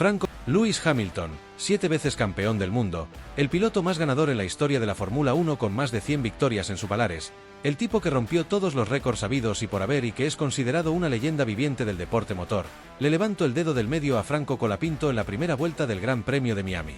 Franco. Lewis Hamilton, 7 veces campeón del mundo, el piloto más ganador en la historia de la Fórmula 1 con más de 100 victorias en su palmares, el tipo que rompió todos los récords habidos y por haber y que es considerado una leyenda viviente del deporte motor, le levanto el dedo del medio a Franco Colapinto en la primera vuelta del Gran Premio de Miami.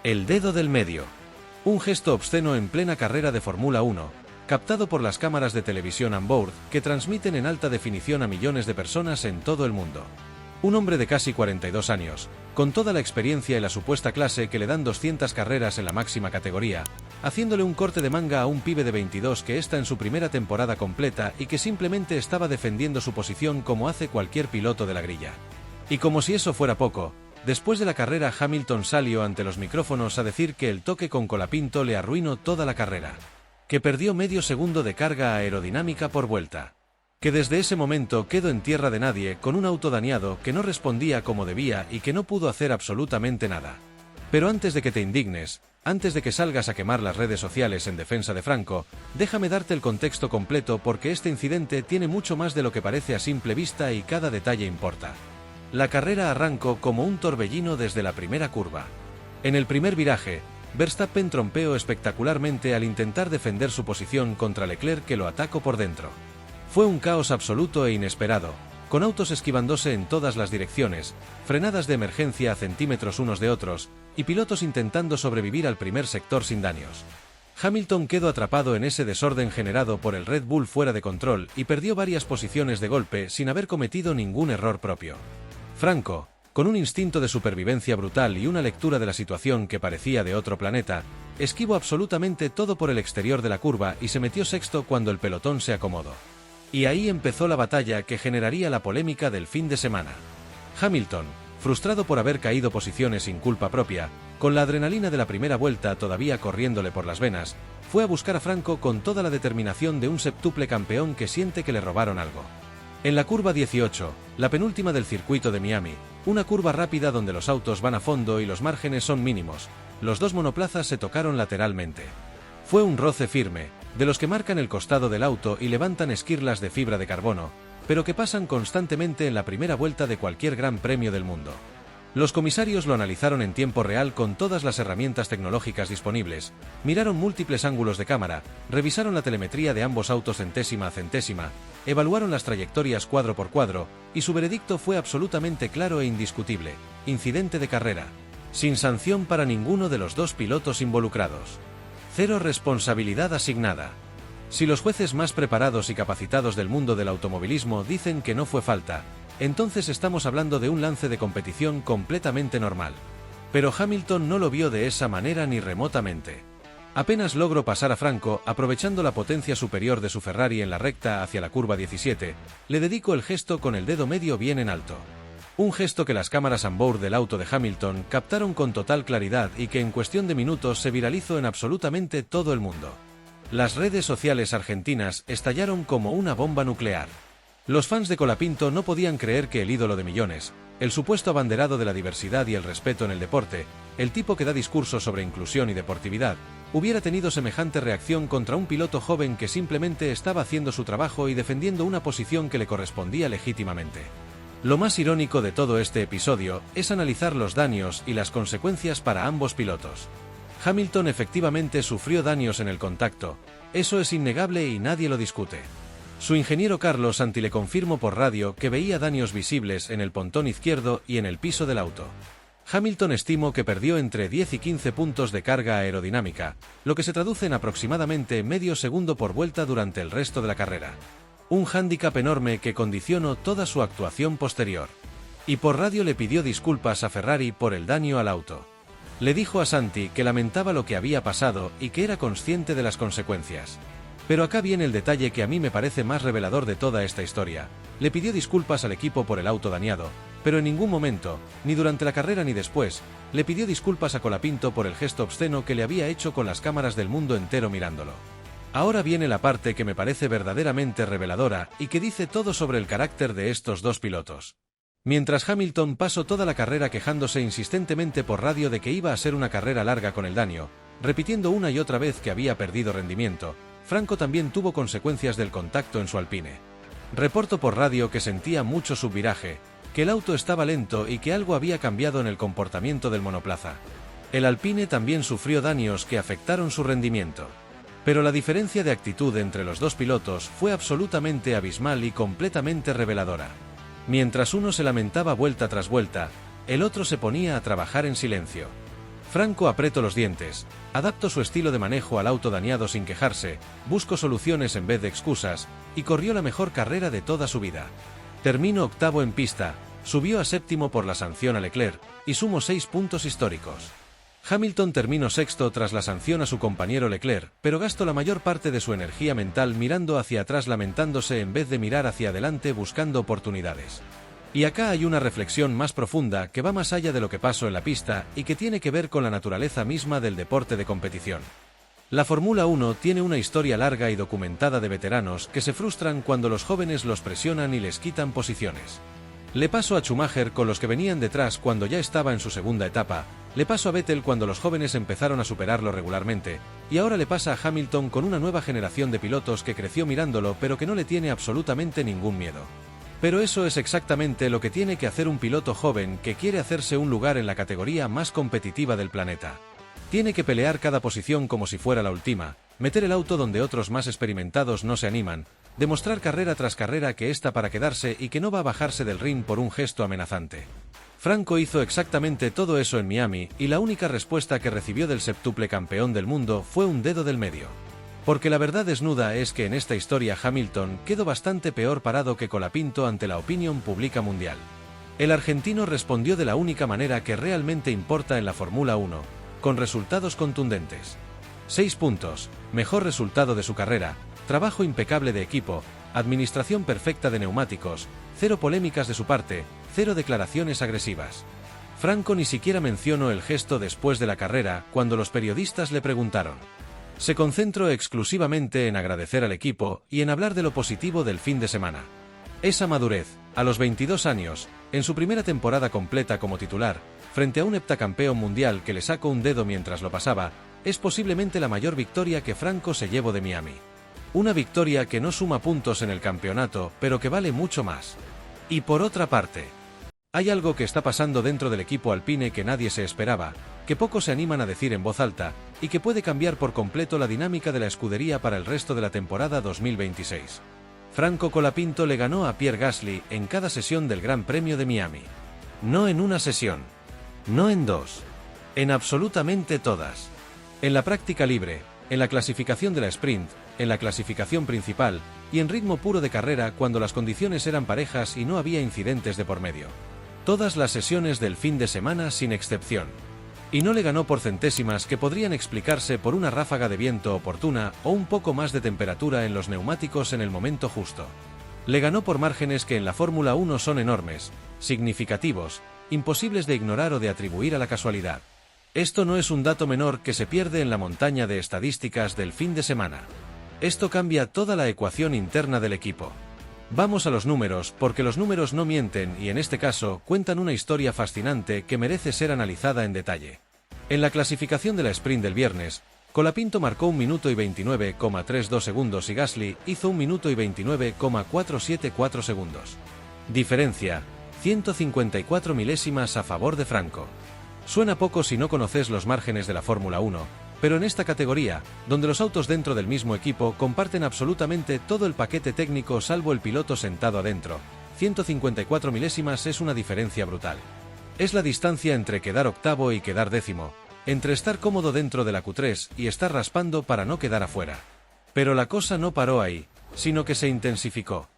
El dedo del medio. Un gesto obsceno en plena carrera de Fórmula 1, captado por las cámaras de televisión on-board que transmiten en alta definición a millones de personas en todo el mundo. Un hombre de casi 42 años, con toda la experiencia y la supuesta clase que le dan 200 carreras en la máxima categoría, haciéndole un corte de manga a un pibe de 22 que está en su primera temporada completa y que simplemente estaba defendiendo su posición como hace cualquier piloto de la grilla. Y como si eso fuera poco, después de la carrera Hamilton salió ante los micrófonos a decir que el toque con Colapinto le arruinó toda la carrera, que perdió medio segundo de carga aerodinámica por vuelta, que desde ese momento quedó en tierra de nadie con un auto dañado que no respondía como debía y que no pudo hacer absolutamente nada. Pero antes de que te indignes, antes de que salgas a quemar las redes sociales en defensa de Franco, déjame darte el contexto completo porque este incidente tiene mucho más de lo que parece a simple vista y cada detalle importa. La carrera arrancó como un torbellino desde la primera curva. En el primer viraje, Verstappen trompeó espectacularmente al intentar defender su posición contra Leclerc que lo atacó por dentro. Fue un caos absoluto e inesperado, con autos esquivándose en todas las direcciones, frenadas de emergencia a centímetros unos de otros, y pilotos intentando sobrevivir al primer sector sin daños. Hamilton quedó atrapado en ese desorden generado por el Red Bull fuera de control y perdió varias posiciones de golpe sin haber cometido ningún error propio. Franco, con un instinto de supervivencia brutal y una lectura de la situación que parecía de otro planeta, esquivó absolutamente todo por el exterior de la curva y se metió sexto cuando el pelotón se acomodó. Y ahí empezó la batalla que generaría la polémica del fin de semana. Hamilton, frustrado por haber caído posiciones sin culpa propia, con la adrenalina de la primera vuelta todavía corriéndole por las venas, fue a buscar a Franco con toda la determinación de un septuple campeón que siente que le robaron algo. En la curva 18, la penúltima del circuito de Miami, una curva rápida donde los autos van a fondo y los márgenes son mínimos, los dos monoplazas se tocaron lateralmente. Fue un roce firme, de los que marcan el costado del auto y levantan esquirlas de fibra de carbono, pero que pasan constantemente en la primera vuelta de cualquier gran premio del mundo. Los comisarios lo analizaron en tiempo real con todas las herramientas tecnológicas disponibles, miraron múltiples ángulos de cámara, revisaron la telemetría de ambos autos centésima a centésima, evaluaron las trayectorias cuadro por cuadro, y su veredicto fue absolutamente claro e indiscutible: incidente de carrera, sin sanción para ninguno de los dos pilotos involucrados. Cero responsabilidad asignada. Si los jueces más preparados y capacitados del mundo del automovilismo dicen que no fue falta, entonces estamos hablando de un lance de competición completamente normal. Pero Hamilton no lo vio de esa manera ni remotamente. Apenas logró pasar a Franco, aprovechando la potencia superior de su Ferrari en la recta hacia la curva 17, le dedicó el gesto con el dedo medio bien en alto. Un gesto que las cámaras on-board del auto de Hamilton captaron con total claridad y que en cuestión de minutos se viralizó en absolutamente todo el mundo. Las redes sociales argentinas estallaron como una bomba nuclear. Los fans de Colapinto no podían creer que el ídolo de millones, el supuesto abanderado de la diversidad y el respeto en el deporte, el tipo que da discursos sobre inclusión y deportividad, hubiera tenido semejante reacción contra un piloto joven que simplemente estaba haciendo su trabajo y defendiendo una posición que le correspondía legítimamente. Lo más irónico de todo este episodio es analizar los daños y las consecuencias para ambos pilotos. Hamilton efectivamente sufrió daños en el contacto, eso es innegable y nadie lo discute. Su ingeniero Carlos Santi le confirmó por radio que veía daños visibles en el pontón izquierdo y en el piso del auto. Hamilton estimó que perdió entre 10 y 15 puntos de carga aerodinámica, lo que se traduce en aproximadamente medio segundo por vuelta durante el resto de la carrera. Un hándicap enorme que condicionó toda su actuación posterior. Y por radio le pidió disculpas a Ferrari por el daño al auto. Le dijo a Santi que lamentaba lo que había pasado y que era consciente de las consecuencias. Pero acá viene el detalle que a mí me parece más revelador de toda esta historia. Le pidió disculpas al equipo por el auto dañado, pero en ningún momento, ni durante la carrera ni después, le pidió disculpas a Colapinto por el gesto obsceno que le había hecho con las cámaras del mundo entero mirándolo. Ahora viene la parte que me parece verdaderamente reveladora y que dice todo sobre el carácter de estos dos pilotos. Mientras Hamilton pasó toda la carrera quejándose insistentemente por radio de que iba a ser una carrera larga con el daño, repitiendo una y otra vez que había perdido rendimiento, Franco también tuvo consecuencias del contacto en su Alpine. Reportó por radio que sentía mucho subviraje, que el auto estaba lento y que algo había cambiado en el comportamiento del monoplaza. El Alpine también sufrió daños que afectaron su rendimiento. Pero la diferencia de actitud entre los dos pilotos fue absolutamente abismal y completamente reveladora. Mientras uno se lamentaba vuelta tras vuelta, el otro se ponía a trabajar en silencio. Franco apretó los dientes, adaptó su estilo de manejo al auto dañado sin quejarse, buscó soluciones en vez de excusas, y corrió la mejor carrera de toda su vida. Terminó octavo en pista, subió a séptimo por la sanción a Leclerc, y sumó 6 puntos históricos. Hamilton terminó sexto tras la sanción a su compañero Leclerc, pero gastó la mayor parte de su energía mental mirando hacia atrás lamentándose en vez de mirar hacia adelante buscando oportunidades. Y acá hay una reflexión más profunda que va más allá de lo que pasó en la pista y que tiene que ver con la naturaleza misma del deporte de competición. La Fórmula 1 tiene una historia larga y documentada de veteranos que se frustran cuando los jóvenes los presionan y les quitan posiciones. Le pasó a Schumacher con los que venían detrás cuando ya estaba en su segunda etapa, le pasó a Vettel cuando los jóvenes empezaron a superarlo regularmente, y ahora le pasa a Hamilton con una nueva generación de pilotos que creció mirándolo pero que no le tiene absolutamente ningún miedo. Pero eso es exactamente lo que tiene que hacer un piloto joven que quiere hacerse un lugar en la categoría más competitiva del planeta. Tiene que pelear cada posición como si fuera la última, meter el auto donde otros más experimentados no se animan, demostrar carrera tras carrera que está para quedarse y que no va a bajarse del ring por un gesto amenazante. Franco hizo exactamente todo eso en Miami y la única respuesta que recibió del septuple campeón del mundo fue un dedo del medio. Porque la verdad desnuda es que en esta historia Hamilton quedó bastante peor parado que Colapinto ante la opinión pública mundial. El argentino respondió de la única manera que realmente importa en la Fórmula 1, con resultados contundentes. 6 puntos, mejor resultado de su carrera, trabajo impecable de equipo, administración perfecta de neumáticos, 0 polémicas de su parte, 0 declaraciones agresivas. Franco ni siquiera mencionó el gesto después de la carrera cuando los periodistas le preguntaron. Se concentró exclusivamente en agradecer al equipo y en hablar de lo positivo del fin de semana. Esa madurez, a los 22 años, en su primera temporada completa como titular, frente a un heptacampeón mundial que le sacó un dedo mientras lo pasaba, es posiblemente la mayor victoria que Franco se llevó de Miami. Una victoria que no suma puntos en el campeonato, pero que vale mucho más. Y por otra parte, hay algo que está pasando dentro del equipo Alpine que nadie se esperaba, que pocos se animan a decir en voz alta, y que puede cambiar por completo la dinámica de la escudería para el resto de la temporada 2026. Franco Colapinto le ganó a Pierre Gasly en cada sesión del Gran Premio de Miami. No en una sesión. No en 2. En absolutamente todas. En la práctica libre, en la clasificación de la sprint, en la clasificación principal, y en ritmo puro de carrera cuando las condiciones eran parejas y no había incidentes de por medio. Todas las sesiones del fin de semana sin excepción. Y no le ganó por centésimas que podrían explicarse por una ráfaga de viento oportuna o un poco más de temperatura en los neumáticos en el momento justo. Le ganó por márgenes que en la Fórmula 1 son enormes, significativos, imposibles de ignorar o de atribuir a la casualidad. Esto no es un dato menor que se pierde en la montaña de estadísticas del fin de semana. Esto cambia toda la ecuación interna del equipo. Vamos a los números, porque los números no mienten y en este caso cuentan una historia fascinante que merece ser analizada en detalle. En la clasificación de la sprint del viernes, Colapinto marcó 1 minuto y 29,32 segundos y Gasly hizo 1 minuto y 29,474 segundos. Diferencia, 154 milésimas a favor de Franco. Suena poco si no conoces los márgenes de la Fórmula 1, pero en esta categoría, donde los autos dentro del mismo equipo comparten absolutamente todo el paquete técnico salvo el piloto sentado adentro, 154 milésimas es una diferencia brutal. Es la distancia entre quedar octavo y quedar décimo, entre estar cómodo dentro de la Q3 y estar raspando para no quedar afuera. Pero la cosa no paró ahí, sino que se intensificó.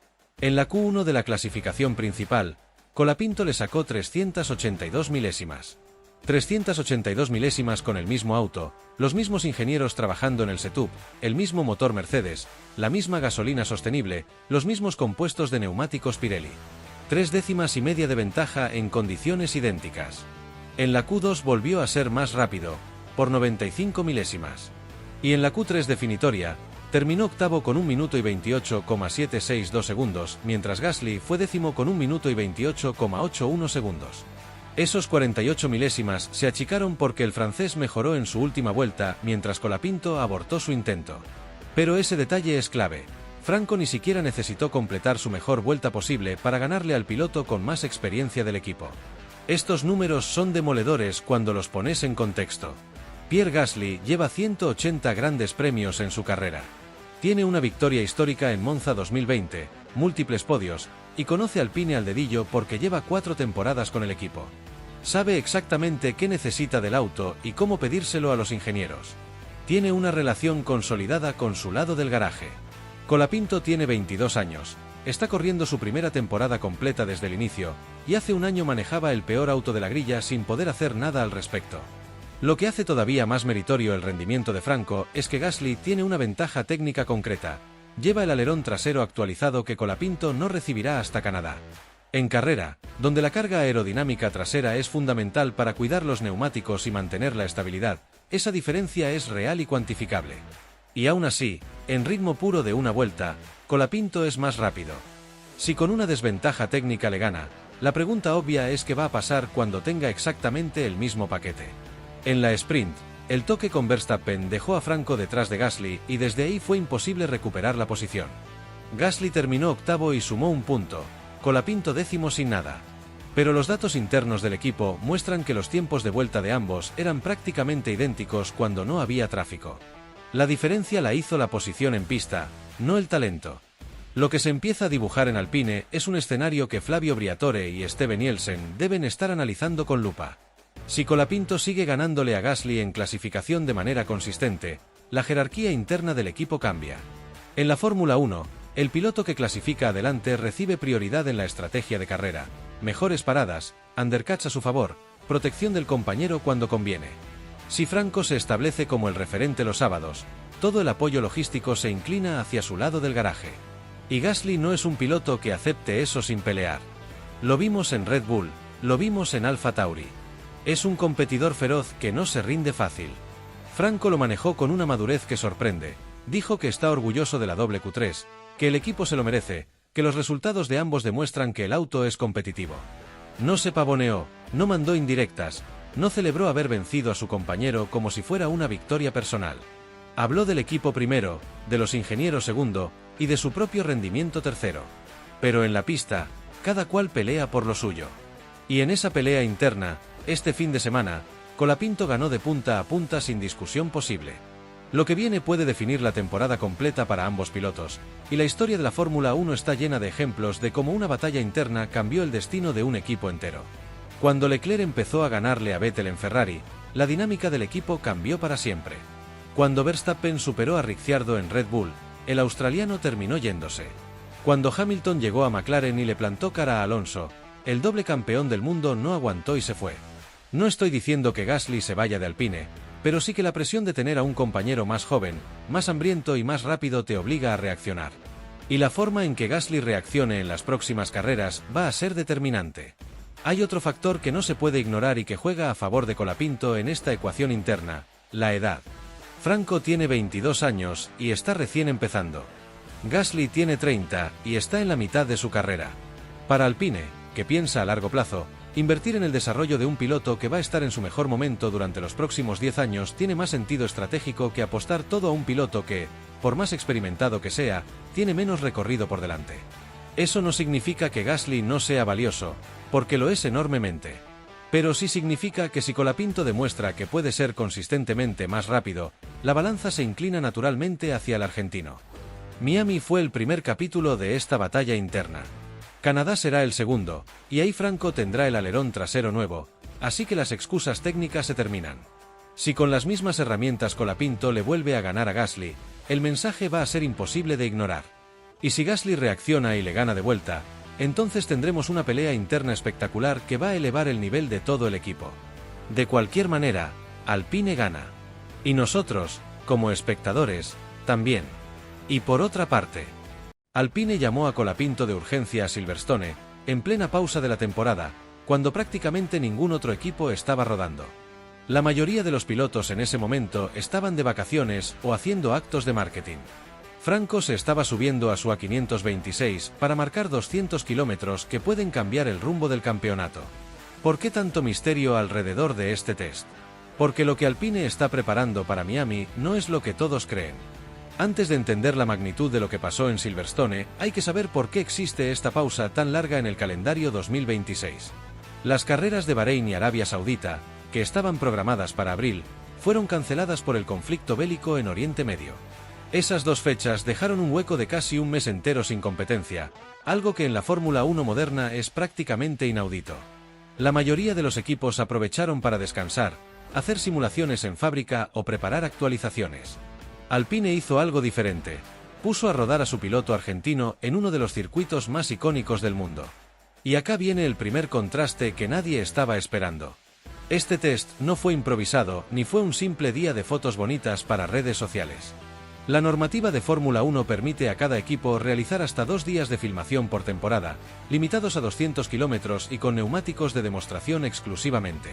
En la Q1 de la clasificación principal, Colapinto le sacó 382 milésimas. 382 milésimas con el mismo auto, los mismos ingenieros trabajando en el setup, el mismo motor Mercedes, la misma gasolina sostenible, los mismos compuestos de neumáticos Pirelli. 3 décimas y media de ventaja en condiciones idénticas. En la Q2 volvió a ser más rápido, por 95 milésimas. Y en la Q3 definitoria, terminó octavo con 1 minuto y 28,762 segundos, mientras Gasly fue décimo con 1 minuto y 28,81 segundos. Esos 48 milésimas se achicaron porque el francés mejoró en su última vuelta mientras Colapinto abortó su intento. Pero ese detalle es clave. Franco ni siquiera necesitó completar su mejor vuelta posible para ganarle al piloto con más experiencia del equipo. Estos números son demoledores cuando los pones en contexto. Pierre Gasly lleva 180 grandes premios en su carrera. Tiene una victoria histórica en Monza 2020, múltiples podios, y conoce Alpine al dedillo porque lleva 4 temporadas con el equipo. Sabe exactamente qué necesita del auto y cómo pedírselo a los ingenieros. Tiene una relación consolidada con su lado del garaje. Colapinto tiene 22 años, está corriendo su primera temporada completa desde el inicio, y hace un año manejaba el peor auto de la grilla sin poder hacer nada al respecto. Lo que hace todavía más meritorio el rendimiento de Franco es que Gasly tiene una ventaja técnica concreta. Lleva el alerón trasero actualizado que Colapinto no recibirá hasta Canadá. En carrera, donde la carga aerodinámica trasera es fundamental para cuidar los neumáticos y mantener la estabilidad, esa diferencia es real y cuantificable. Y aún así, en ritmo puro de una vuelta, Colapinto es más rápido. Si con una desventaja técnica le gana, la pregunta obvia es qué va a pasar cuando tenga exactamente el mismo paquete. En la sprint, el toque con Verstappen dejó a Franco detrás de Gasly y desde ahí fue imposible recuperar la posición. Gasly terminó octavo y sumó un punto, Colapinto décimo sin nada. Pero los datos internos del equipo muestran que los tiempos de vuelta de ambos eran prácticamente idénticos cuando no había tráfico. La diferencia la hizo la posición en pista, no el talento. Lo que se empieza a dibujar en Alpine es un escenario que Flavio Briatore y Steve Nielsen deben estar analizando con lupa. Si Colapinto sigue ganándole a Gasly en clasificación de manera consistente, la jerarquía interna del equipo cambia. En la Fórmula 1, el piloto que clasifica adelante recibe prioridad en la estrategia de carrera, mejores paradas, undercuts a su favor, protección del compañero cuando conviene. Si Franco se establece como el referente los sábados, todo el apoyo logístico se inclina hacia su lado del garaje. Y Gasly no es un piloto que acepte eso sin pelear. Lo vimos en Red Bull, lo vimos en Alfa Tauri. Es un competidor feroz que no se rinde fácil. Franco lo manejó con una madurez que sorprende, dijo que está orgulloso de la doble Q3, que el equipo se lo merece, que los resultados de ambos demuestran que el auto es competitivo. No se pavoneó, no mandó indirectas, no celebró haber vencido a su compañero como si fuera una victoria personal. Habló del equipo primero, de los ingenieros segundo, y de su propio rendimiento tercero. Pero en la pista, cada cual pelea por lo suyo. Y en esa pelea interna, este fin de semana, Colapinto ganó de punta a punta sin discusión posible. Lo que viene puede definir la temporada completa para ambos pilotos, y la historia de la Fórmula 1 está llena de ejemplos de cómo una batalla interna cambió el destino de un equipo entero. Cuando Leclerc empezó a ganarle a Vettel en Ferrari, la dinámica del equipo cambió para siempre. Cuando Verstappen superó a Ricciardo en Red Bull, el australiano terminó yéndose. Cuando Hamilton llegó a McLaren y le plantó cara a Alonso, el doble campeón del mundo no aguantó y se fue. No estoy diciendo que Gasly se vaya de Alpine, pero sí que la presión de tener a un compañero más joven, más hambriento y más rápido te obliga a reaccionar. Y la forma en que Gasly reaccione en las próximas carreras va a ser determinante. Hay otro factor que no se puede ignorar y que juega a favor de Colapinto en esta ecuación interna: la edad. Franco tiene 22 años y está recién empezando. Gasly tiene 30 y está en la mitad de su carrera. Para Alpine, que piensa a largo plazo, invertir en el desarrollo de un piloto que va a estar en su mejor momento durante los próximos 10 años tiene más sentido estratégico que apostar todo a un piloto que, por más experimentado que sea, tiene menos recorrido por delante. Eso no significa que Gasly no sea valioso, porque lo es enormemente. Pero sí significa que si Colapinto demuestra que puede ser consistentemente más rápido, la balanza se inclina naturalmente hacia el argentino. Miami fue el primer capítulo de esta batalla interna. Canadá será el segundo, y ahí Franco tendrá el alerón trasero nuevo, así que las excusas técnicas se terminan. Si con las mismas herramientas Colapinto le vuelve a ganar a Gasly, el mensaje va a ser imposible de ignorar. Y si Gasly reacciona y le gana de vuelta, entonces tendremos una pelea interna espectacular que va a elevar el nivel de todo el equipo. De cualquier manera, Alpine gana. Y nosotros, como espectadores, también. Y por otra parte, Alpine llamó a Colapinto de urgencia a Silverstone, en plena pausa de la temporada, cuando prácticamente ningún otro equipo estaba rodando. La mayoría de los pilotos en ese momento estaban de vacaciones o haciendo actos de marketing. Franco se estaba subiendo a su A526 para marcar 200 kilómetros que pueden cambiar el rumbo del campeonato. ¿Por qué tanto misterio alrededor de este test? Porque lo que Alpine está preparando para Miami no es lo que todos creen. Antes de entender la magnitud de lo que pasó en Silverstone, hay que saber por qué existe esta pausa tan larga en el calendario 2026. Las carreras de Bahrein y Arabia Saudita, que estaban programadas para abril, fueron canceladas por el conflicto bélico en Oriente Medio. Esas dos fechas dejaron un hueco de casi un mes entero sin competencia, algo que en la Fórmula 1 moderna es prácticamente inaudito. La mayoría de los equipos aprovecharon para descansar, hacer simulaciones en fábrica o preparar actualizaciones. Alpine hizo algo diferente. Puso a rodar a su piloto argentino en uno de los circuitos más icónicos del mundo. Y acá viene el primer contraste que nadie estaba esperando. Este test no fue improvisado ni fue un simple día de fotos bonitas para redes sociales. La normativa de Fórmula 1 permite a cada equipo realizar hasta 2 días de filmación por temporada, limitados a 200 kilómetros y con neumáticos de demostración exclusivamente.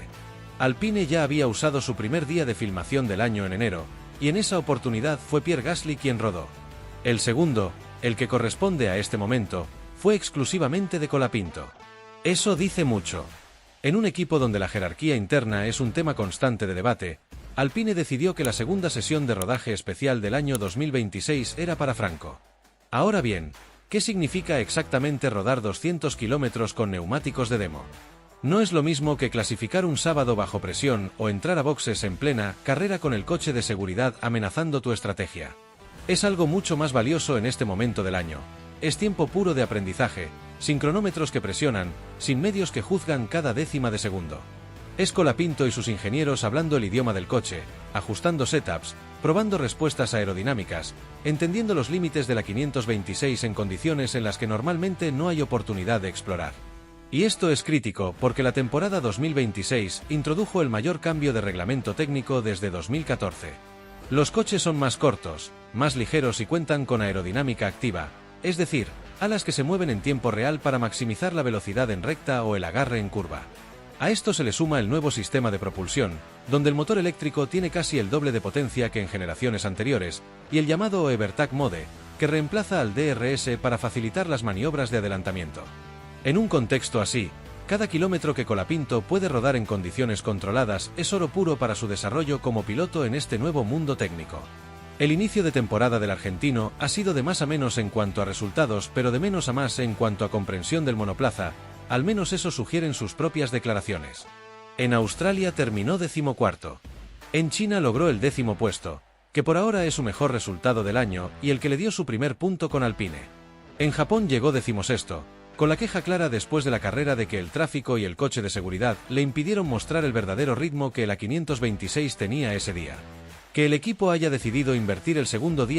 Alpine ya había usado su primer día de filmación del año en enero, y en esa oportunidad fue Pierre Gasly quien rodó. El segundo, el que corresponde a este momento, fue exclusivamente de Colapinto. Eso dice mucho. En un equipo donde la jerarquía interna es un tema constante de debate, Alpine decidió que la segunda sesión de rodaje especial del año 2026 era para Franco. Ahora bien, ¿qué significa exactamente rodar 200 kilómetros con neumáticos de demo? No es lo mismo que clasificar un sábado bajo presión o entrar a boxes en plena carrera con el coche de seguridad amenazando tu estrategia. Es algo mucho más valioso en este momento del año. Es tiempo puro de aprendizaje, sin cronómetros que presionan, sin medios que juzgan cada décima de segundo. Es Colapinto y sus ingenieros hablando el idioma del coche, ajustando setups, probando respuestas aerodinámicas, entendiendo los límites de la 526 en condiciones en las que normalmente no hay oportunidad de explorar. Y esto es crítico porque la temporada 2026 introdujo el mayor cambio de reglamento técnico desde 2014. Los coches son más cortos, más ligeros y cuentan con aerodinámica activa, es decir, alas que se mueven en tiempo real para maximizar la velocidad en recta o el agarre en curva. A esto se le suma el nuevo sistema de propulsión, donde el motor eléctrico tiene casi el doble de potencia que en generaciones anteriores, y el llamado Evertag Mode, que reemplaza al DRS para facilitar las maniobras de adelantamiento. En un contexto así, cada kilómetro que Colapinto puede rodar en condiciones controladas es oro puro para su desarrollo como piloto en este nuevo mundo técnico. El inicio de temporada del argentino ha sido de más a menos en cuanto a resultados, pero de menos a más en cuanto a comprensión del monoplaza, al menos eso sugieren sus propias declaraciones. En Australia terminó 14º. En China logró el 10º puesto, que por ahora es su mejor resultado del año y el que le dio su primer punto con Alpine. En Japón llegó 16º, con la queja clara después de la carrera de que el tráfico y el coche de seguridad le impidieron mostrar el verdadero ritmo que la 526 tenía ese día. Que el equipo haya decidido invertir el segundo día